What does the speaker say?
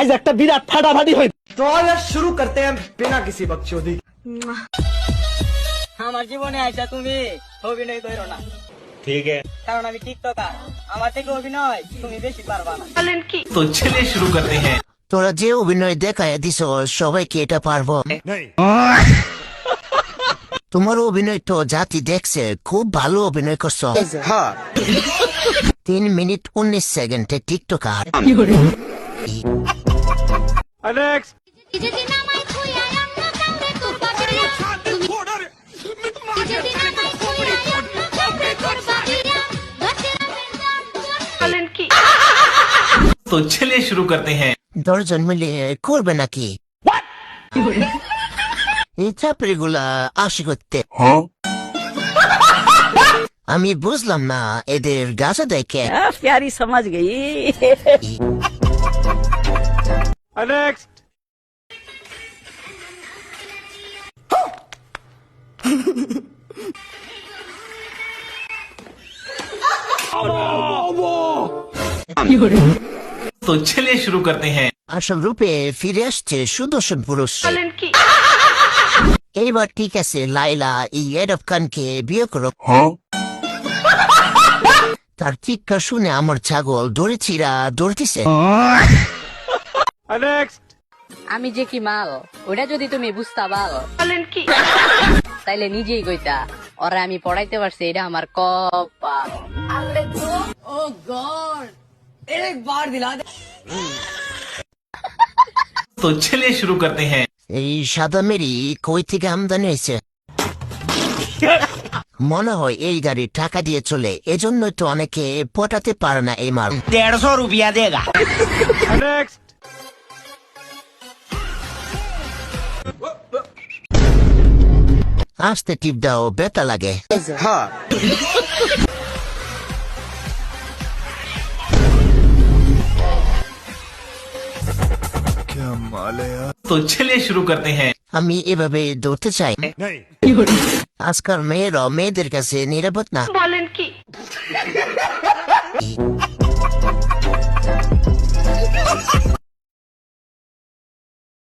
আজ একটা বিরাট ফাটাফাটি হই। तो यार शुरू करते हैं बिना किसी बकचोदी। আমার জীবনে আইসা তুমি অভিনয় করো না, ठीक है। কারণ আমি টিকটকার। আমার থেকে অভিনয় তুমি বেশি পারবা না। तो चलिए शुरू करते हैं। তোরা যে অভিনয় দেখায় দিছ সবাইকে এটা পারবো? তোমার অভিনয় তো জাতি দেখছে, খুব ভালো অভিনয় করছো। 3 মিনিট 19 সেকেন্ডে টিকটকার। तो चलिए शुरू करते हैं। 10 জন মিলে করবে নাকি এই চাপড়িগুলা আশি করতে? আমি বুঝলাম না এদের গাছা দেখে। प्यारी समझ गई। तो चलिए शुरू करते हैं। আসল রূপে ফিরে আসছে সুদর্শন পুরুষ। এইবার ঠিক আছে, লাইলা এই এডব খানকে বিয়ে করো। তার চিৎকার শুনে আমার ছাগল দৌড়েছিরা দৌড়তেছে। আমি যে কি মাল ওটা যদি তুমি বুঝতা পাল তাইলে নিজেই কইতা ওরা আমি পড়াইতে পারছি, এটা আমার কপাল। ও গড, एक बार दिला दे। तो चलिए शुरू करते हैं। এই সাদা মেরি কই থেকে আমদানি হয়েছে? মনে হয় এই গাড়ি টাকা দিয়ে চলে, এজন্যই তো অনেকে পটাতে পারে না এই মাল। 150 रुपया देगा। আস্তে টিপ দাও, বেতা লাগে। तो चलिए शुरू करते हैं। আমি এভাবে দৌড়তে চাই। আজকাল মেয়েরা মেয়েদের কাছে নিরাপদ না। বলেন কি?